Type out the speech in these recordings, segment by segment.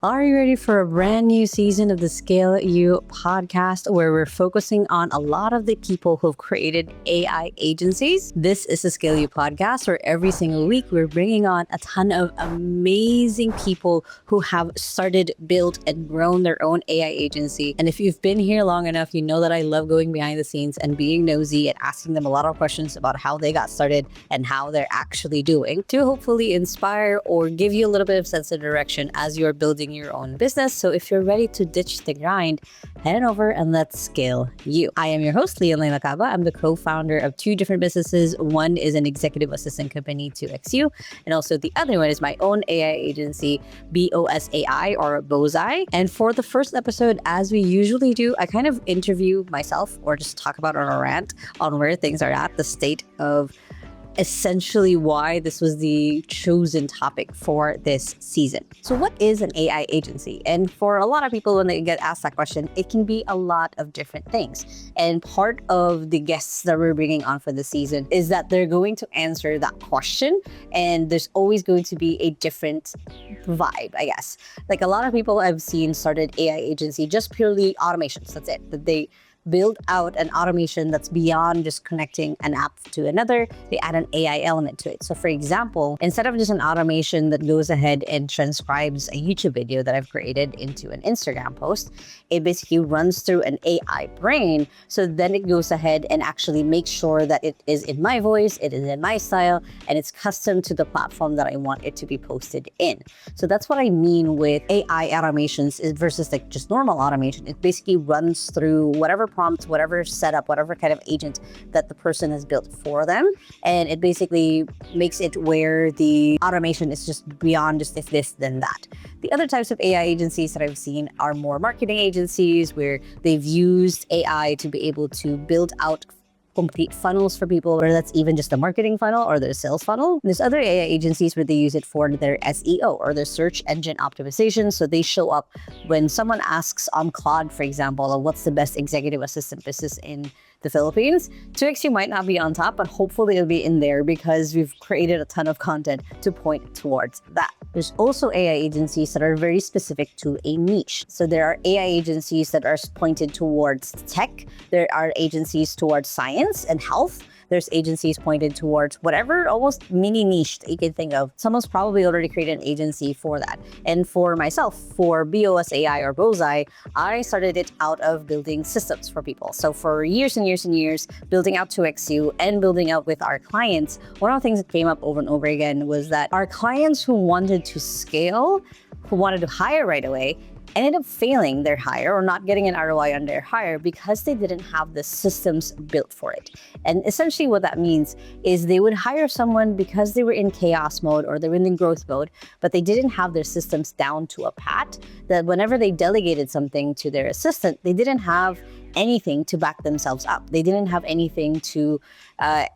Are you ready for a brand new season of the Scale You podcast where we're focusing on a lot of the people who've created AI agencies? This is the Scale You podcast where every single week we're bringing on a ton of amazing people who have started, built, and grown their own AI agency. And if you've been here long enough, you know that I love going behind the scenes and being nosy and asking them a lot of questions about how they got started and how they're actually doing to hopefully inspire or give you a little bit of sense of direction as you're building your own business. So if you're ready to ditch the grind, head on over and let's scale you. I am your host, Lai Lacaba. I'm the co-founder of two different businesses. One is an executive assistant company to XU, and also the other one is my own AI agency, BOSAI or BOSAI. And for the first episode, as we usually do, I kind of interview myself or just talk about on a rant on where things are at, the state of essentially why this was the chosen topic for this season. So what is an AI agency? And for a lot of people, when they get asked that question, it can be a lot of different things. And part of the guests that we're bringing on for this season is that they're going to answer that question. And there's always going to be a different vibe, I guess. Like a lot of people I've seen started AI agency, just purely automations. That's it. That they build out an automation that's beyond just connecting an app to another. They add an AI element to it. So for example, instead of just an automation that goes ahead and transcribes a YouTube video that I've created into an Instagram post, it basically runs through an AI brain. So then it goes ahead and actually makes sure that it is in my voice, it is in my style, and it's custom to the platform that I want it to be posted in. So that's what I mean with AI automations versus like just normal automation. It basically runs through whatever prompt, whatever setup, whatever kind of agent that the person has built for them. And it basically makes it where the automation is just beyond just if this, then that. The other types of AI agencies that I've seen are more marketing agencies where they've used AI to be able to build out complete funnels for people, whether that's even just a marketing funnel or their sales funnel. There's other AI agencies where they use it for their SEO or their search engine optimization. So they show up when someone asks on Claude, for example, what's the best executive assistant business in the Philippines. 2XU might not be on top, but hopefully it'll be in there because we've created a ton of content to point towards that. There's also AI agencies that are very specific to a niche. So there are AI agencies that are pointed towards tech. There are agencies towards science and health. There's agencies pointed towards whatever almost mini niche that you can think of. Someone's probably already created an agency for that. And for myself, for BOSAI or BOSAI, I started it out of building systems for people. So for years and years and years, building out 2XU and building out with our clients, one of the things that came up over and over again was that our clients who wanted to scale, who wanted to hire right away, ended up failing their hire or not getting an ROI on their hire because they didn't have the systems built for it. And essentially what that means is they would hire someone because they were in chaos mode or they were in growth mode, but they didn't have their systems down to a pat, that whenever they delegated something to their assistant, they didn't have anything to back themselves up. They didn't have anything to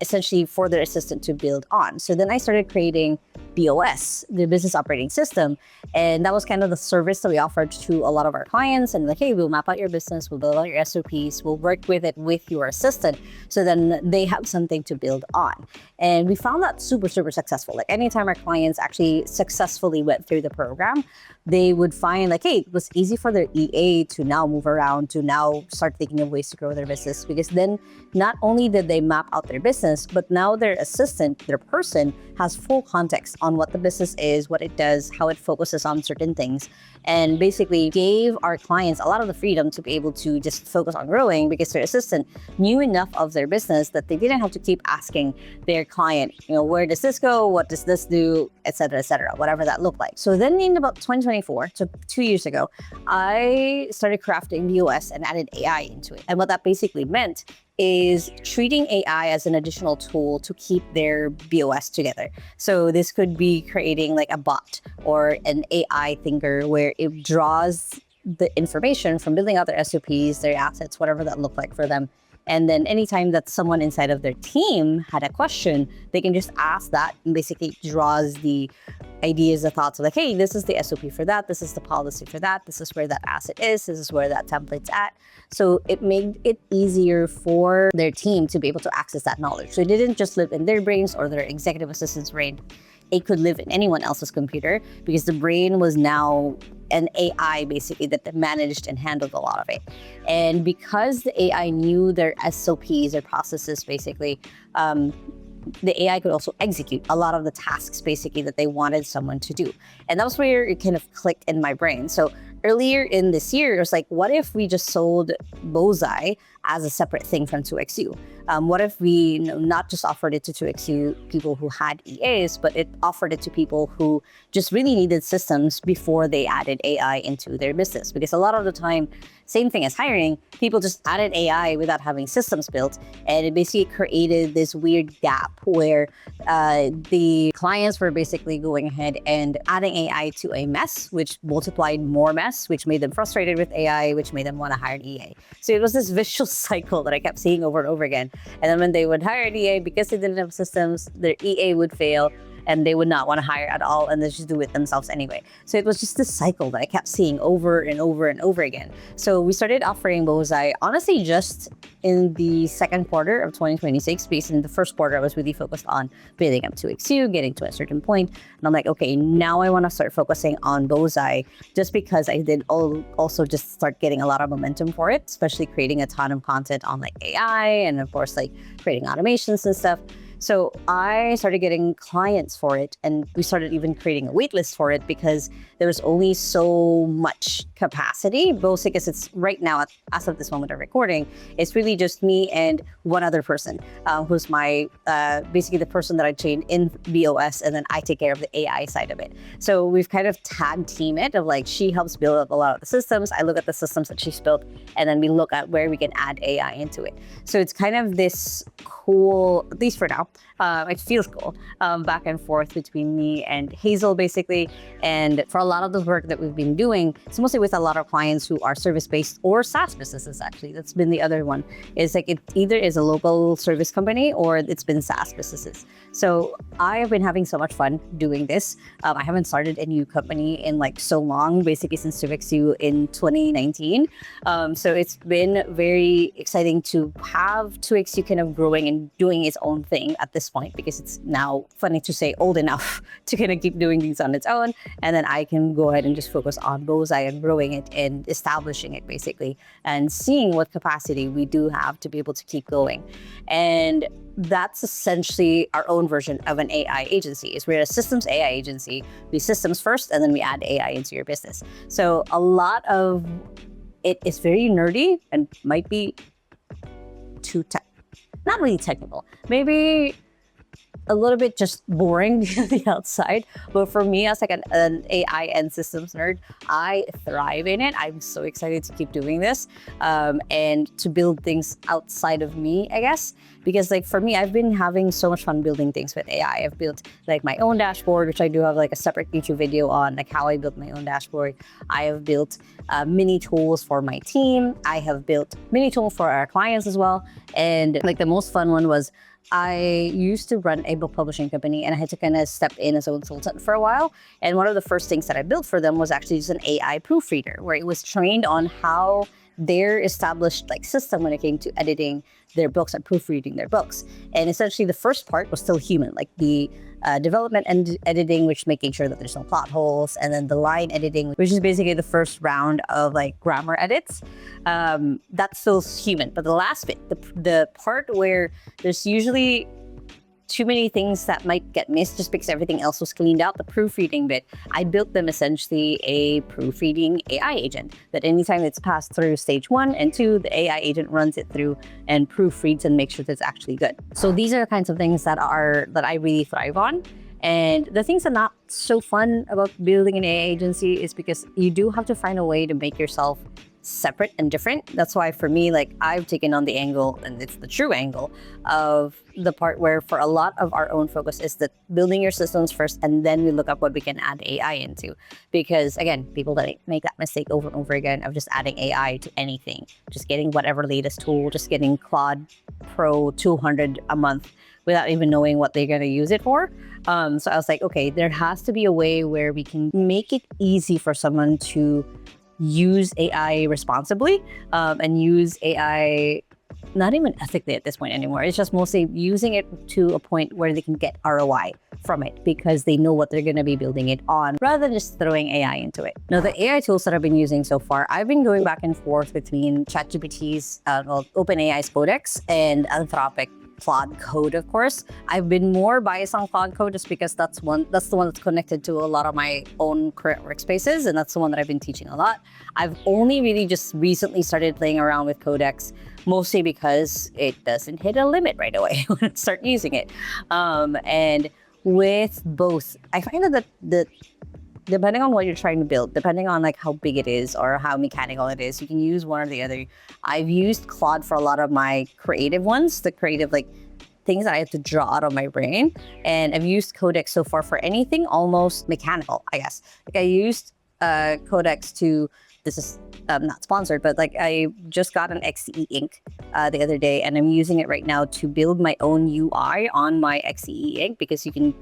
essentially for their assistant to build on. So then I started creating BOS, the business operating system. And that was kind of the service that we offered to a lot of our clients. And like, hey, we'll map out your business, we'll build out your SOPs, we'll work with it with your assistant. So then they have something to build on. And we found that super, super successful. Like anytime our clients actually successfully went through the program, they would find like, hey, it was easy for their EA to now move around, to now start thinking of ways to grow their business. Because then not only did they map out their business, but now their assistant, their person, has full context on what the business is, what it does, how it focuses on certain things, and basically gave our clients a lot of the freedom to be able to just focus on growing because their assistant knew enough of their business that they didn't have to keep asking their client, where does this go? What does this do? Et cetera, whatever that looked like. So then in about 2024, so 2 years ago, I started crafting BOS and added AI into it. And what that basically meant is treating AI as an additional tool to keep their BOS together. So this could be creating like a bot or an AI thinker where it draws the information from building out their SOPs, their assets, whatever that looked like for them. And then anytime that someone inside of their team had a question, they can just ask that and basically draws the ideas, the thoughts of like, hey, this is the SOP for that. This is the policy for that. This is where that asset is. This is where that template's at. So it made it easier for their team to be able to access that knowledge. So it didn't just live in their brains or their executive assistant's brain. It could live in anyone else's computer because the brain was now an AI basically that managed and handled a lot of it. And because the AI knew their SOPs, their processes basically, the AI could also execute a lot of the tasks basically that they wanted someone to do. And that was where it kind of clicked in my brain. So earlier in this year, it was like, what if we just sold BOSAI as a separate thing from 2XU? What if we not just offered it to 2XU people who had EAs, but it offered it to people who just really needed systems before they added AI into their business? Because a lot of the time, same thing as hiring, people just added AI without having systems built. And it basically created this weird gap where the clients were basically going ahead and adding AI to a mess, which multiplied more mess, which made them frustrated with AI, which made them want to hire an EA. So it was this vicious cycle that I kept seeing over and over again. And then when they would hire an EA, because they didn't have systems, their EA would fail and they would not want to hire at all and they just do it themselves anyway. So it was just this cycle that I kept seeing over and over and over again. So we started offering BOSAI, honestly, just in the second quarter of 2026, because in the first quarter, I was really focused on building up to 2XU, getting to a certain point. And I'm like, okay, now I want to start focusing on BOSAI just because I did also just start getting a lot of momentum for it, especially creating a ton of content on like AI and of course, like creating automations and stuff. So I started getting clients for it and we started even creating a wait list for it because there was only so much capacity. Both because it's right now, as of this moment of recording, it's really just me and one other person who's my, basically the person that I trained in BOS and then I take care of the AI side of it. So we've kind of tag team it of like, she helps build up a lot of the systems. I look at the systems that she's built and then we look at where we can add AI into it. So it's kind of this cool, at least for now, it feels cool, back and forth between me and Hazel basically. And for a lot of the work that we've been doing, it's mostly with a lot of clients who are service-based or SaaS businesses actually. That's been the other one. It's like it either is a local service company or it's been SaaS businesses. So I have been having so much fun doing this. I haven't started a new company in like so long, basically since 2XU in 2019. So it's been very exciting to have 2XU kind of growing and doing its own thing at this point, because it's now, funny to say, old enough to kind of keep doing things on its own. And then I can go ahead and just focus on BOSAI and growing it and establishing it basically and seeing what capacity we do have to be able to keep going. And that's essentially our own version of an AI agency. Is we're a systems AI agency. We systems first and then we add AI into your business. So a lot of it is very nerdy and might be too not really technical, maybe a little bit just boring to the outside. But for me, as like an AI and systems nerd, I thrive in it. I'm so excited to keep doing this and to build things outside of me, I guess. Because like for me, I've been having so much fun building things with AI. I've built like my own dashboard, which I do have like a separate YouTube video on like how I built my own dashboard. I have built mini tools for my team. I have built mini tools for our clients as well. And like the most fun one was I used to run a book publishing company and I had to kind of step in as a consultant for a while. And one of the first things that I built for them was actually just an AI proofreader where it was trained on how their established like system when it came to editing their books and proofreading their books. And essentially the first part was still human, like the development and editing, which making sure that there's no plot holes, and then the line editing, which is basically the first round of like grammar edits. That's still human. But the last bit, the part where there's usually too many things that might get missed just because everything else was cleaned out, the proofreading bit, I built them essentially a proofreading AI agent that anytime it's passed through stage 1 and 2, the AI agent runs it through and proofreads and makes sure that it's actually good. So these are the kinds of things that I really thrive on. And the things that are not so fun about building an AI agency is because you do have to find a way to make yourself separate and different. That's why for me, like I've taken on the angle, and it's the true angle of the part where for a lot of our own focus is that building your systems first, and then we look up what we can add AI into. Because again, people that make that mistake over and over again of just adding AI to anything, just getting whatever latest tool, just getting Claude Pro 200 a month without even knowing what they're going to use it for. So I was like, okay, there has to be a way where we can make it easy for someone to use AI responsibly and use AI not even ethically at this point anymore. It's just mostly using it to a point where they can get ROI from it because they know what they're going to be building it on rather than just throwing AI into it. Now, the AI tools that I've been using so far, I've been going back and forth between ChatGPT's, OpenAI's Codex and Anthropic Claude Code, of course. I've been more biased on Claude Code just because that's the one that's connected to a lot of my own current workspaces, and that's the one that I've been teaching a lot. I've only really just recently started playing around with Codex, mostly because it doesn't hit a limit right away when I start using it. And with both, I find that the depending on what you're trying to build, depending on like how big it is or how mechanical it is, you can use one or the other. I've used Claude for a lot of my creative ones, the creative like things that I have to draw out of my brain. And I've used Codex so far for anything almost mechanical, I guess. Like I used Codex to, this is not sponsored, but like I just got an XE ink the other day, and I'm using it right now to build my own UI on my XE ink because you can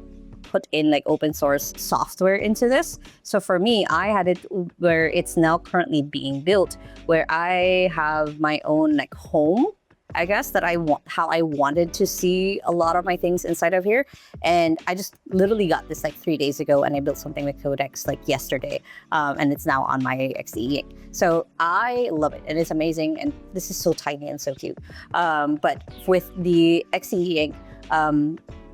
put in like open source software into this. So for me, I had it where it's now currently being built, where I have my own like home, I guess, that I want, how I wanted to see a lot of my things inside of here. And I just literally got this like 3 days ago, and I built something with Codex like yesterday. And it's now on my XE ink. So I love it, and it's amazing. And this is so tiny and so cute. But with the XE ink,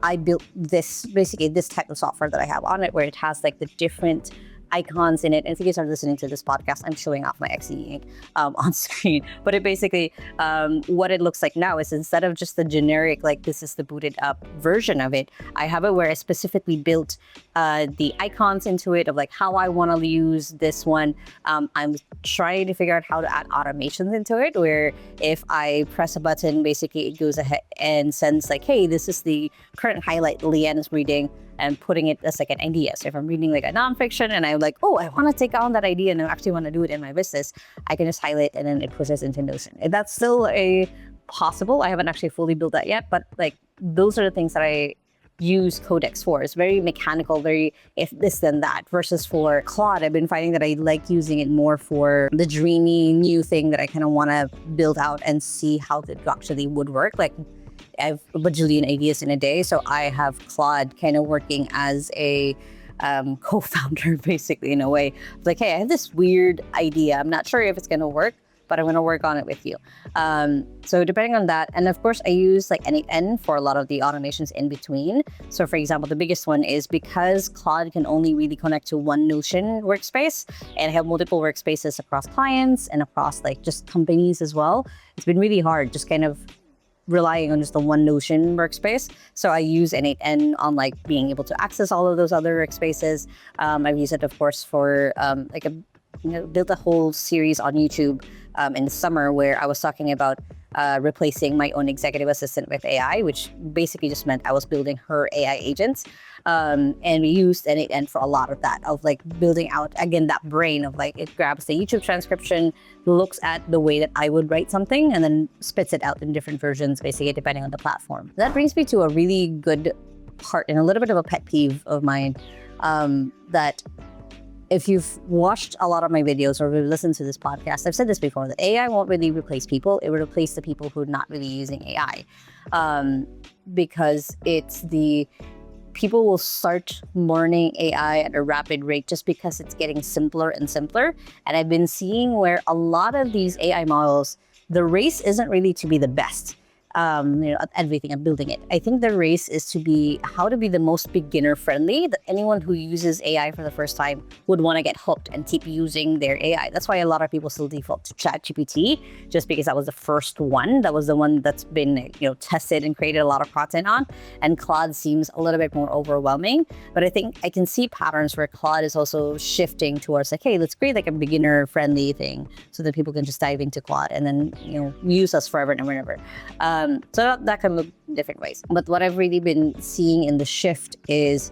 I built this, basically this type of software that I have on it, where it has like the different icons in it. And if you guys are listening to this podcast, I'm showing off my XE ink on screen. But it basically, what it looks like now is instead of just the generic, like this is the booted up version of it, I have it where I specifically built the icons into it of like how I want to use this one. I'm trying to figure out how to add automations into it, where if I press a button, basically it goes ahead and sends like, hey, this is the current highlight Leanne is reading, and putting it as like an idea. So if I'm reading like a nonfiction and I'm like, oh, I want to take on that idea and I actually want to do it in my business, I can just highlight and then it pushes into Notion. And that's still a possible. I haven't actually fully built that yet, but like those are the things that I use Codex for. It's very mechanical, very if this then that, versus for Claude, I've been finding that I like using it more for the dreamy new thing that I kind of want to build out and see how it actually would work. Like I have a bajillion ideas in a day, so I have Claude kind of working as a co-founder, basically, in a way. Like, hey, I have this weird idea. I'm not sure if it's going to work, but I'm going to work on it with you. So depending on that, and of course, I use like N8N for a lot of the automations in between. So for example, the biggest one is because Claude can only really connect to one Notion workspace and have multiple workspaces across clients and across like just companies as well. It's been really hard just kind of relying on just the one Notion workspace. So I use N8N on like being able to access all of those other workspaces. I've used it, of course, for built a whole series on YouTube in the summer where I was talking about replacing my own executive assistant with AI, which basically just meant I was building her AI agents. And we used N8N for a lot of that, of like building out, again, that brain of like, it grabs the YouTube transcription, looks at the way that I would write something, and then spits it out in different versions, basically, depending on the platform. That brings me to a really good part and a little bit of a pet peeve of mine, that if you've watched a lot of my videos or listened to this podcast, I've said this before, that AI won't really replace people. It will replace the people who are not really using AI. Because it's the people will start learning AI at a rapid rate just because it's getting simpler and simpler. And I've been seeing where a lot of these AI models, the race isn't really to be the best. At everything and building it. I think the race is to be how to be the most beginner friendly, that anyone who uses AI for the first time would want to get hooked and keep using their AI. That's why a lot of people still default to ChatGPT, just because that was the first one. That was the one that's been tested and created a lot of content on. And Claude seems a little bit more overwhelming. But I think I can see patterns where Claude is also shifting towards like, hey, let's create like a beginner friendly thing so that people can just dive into Claude and then use us forever and ever. So that can look different ways. But what I've really been seeing in the shift is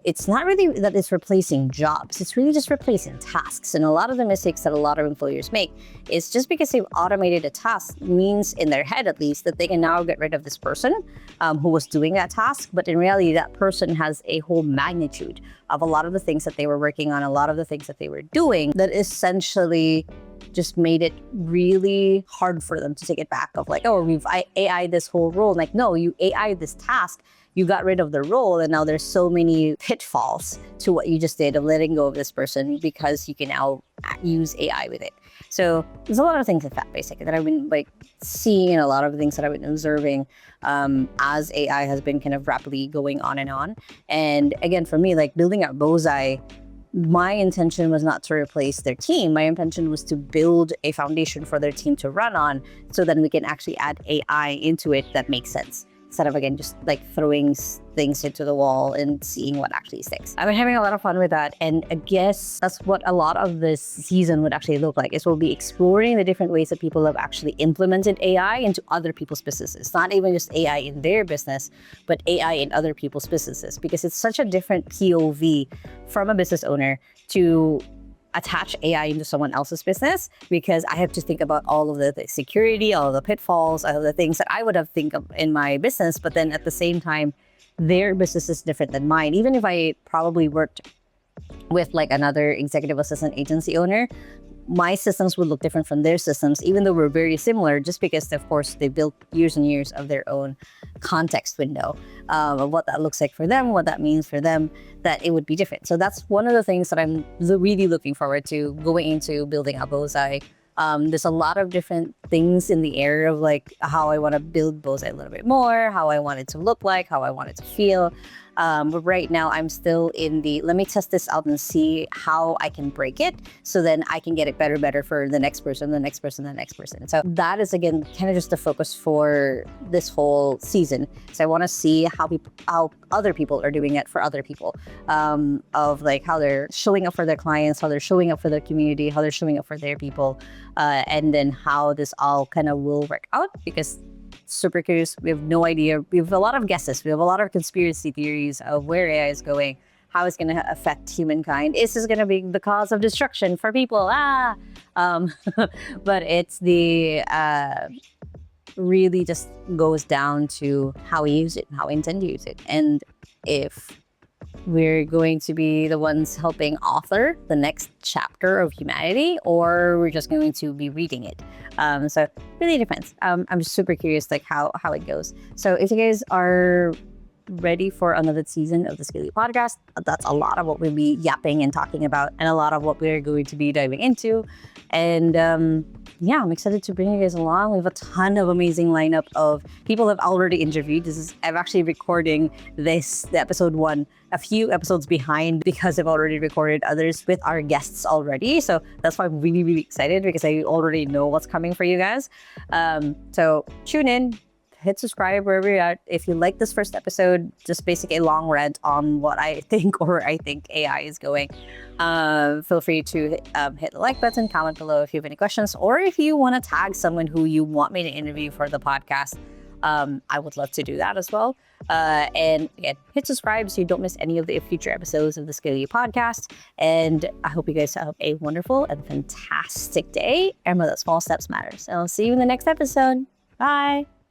it's not really that it's replacing jobs. It's really just replacing tasks. And a lot of the mistakes that a lot of employers make is just because they've automated a task means in their head, at least, that they can now get rid of this person who was doing that task. But in reality, that person has a whole magnitude of a lot of the things that they were working on, a lot of the things that they were doing that essentially just made it really hard for them to take it back of like, oh, we've AI this whole role. Like, no, you AI this task. You got rid of the role, and now there's so many pitfalls to what you just did of letting go of this person because you can now use AI with it. So there's a lot of things like that, basically, that I've been like seeing, and a lot of things that I've been observing as AI has been kind of rapidly going on and on. And again, for me, like building out BOSAI, my intention was not to replace their team. My intention was to build a foundation for their team to run on, so then we can actually add AI into it that makes sense, instead of, again, just like throwing things into the wall and seeing what actually sticks. I've been having a lot of fun with that. And I guess that's what a lot of this season would actually look like, is we'll be exploring the different ways that people have actually implemented AI into other people's businesses. Not even just AI in their business, but AI in other people's businesses, because it's such a different POV from a business owner to attach AI into someone else's business, because I have to think about all of the security, all of the pitfalls, all of the things that I would have think of in my business. But then at the same time, their business is different than mine. Even if I probably worked with like another executive assistant agency owner, my systems would look different from their systems, even though we're very similar, just because, of course, they built years and years of their own context window of what that looks like for them, what that means for them, that it would be different. So that's one of the things that I'm really looking forward to going into building up BOSAI. There's a lot of different things in the air of like how I want to build BOSAI a little bit more, how I want it to look like, how I want it to feel. But right now I'm still in the, let me test this out and see how I can break it, so then I can get it better for the next person, the next person, the next person. So that is, again, kind of just the focus for this whole season. So I want to see how other people are doing it for other people, of like how they're showing up for their clients, how they're showing up for their community, how they're showing up for their people, and then how this all kind of will work out, because super curious. We have no idea. We have a lot of guesses. We have a lot of conspiracy theories of where AI is going, how it's going to affect humankind. Is this going to be the cause of destruction for people? But it's the really just goes down to how we use it, how we intend to use it, and if we're going to be the ones helping author the next chapter of humanity, or we're just going to be reading it. So it really depends. I'm super curious like how it goes. So if you guys are ready for another season of the Scale You podcast, that's a lot of what we'll be yapping and talking about, and a lot of what we're going to be diving into. And yeah, I'm excited to bring you guys along. We have a ton of amazing lineup of people I've already interviewed. I'm actually recording the episode 1 a few episodes behind, because I've already recorded others with our guests already. So that's why I'm really excited, because I already know what's coming for you guys. So tune in, hit subscribe wherever you're at. If you like this first episode, just basically a long rant on what I think or where I think AI is going, feel free to hit the like button, comment below if you have any questions, or if you want to tag someone who you want me to interview for the podcast. I would love to do that as well. And again, hit subscribe so you don't miss any of the future episodes of the Scale You podcast. And I hope you guys have a wonderful and fantastic day. Remember that small steps matter. So I'll see you in the next episode. Bye.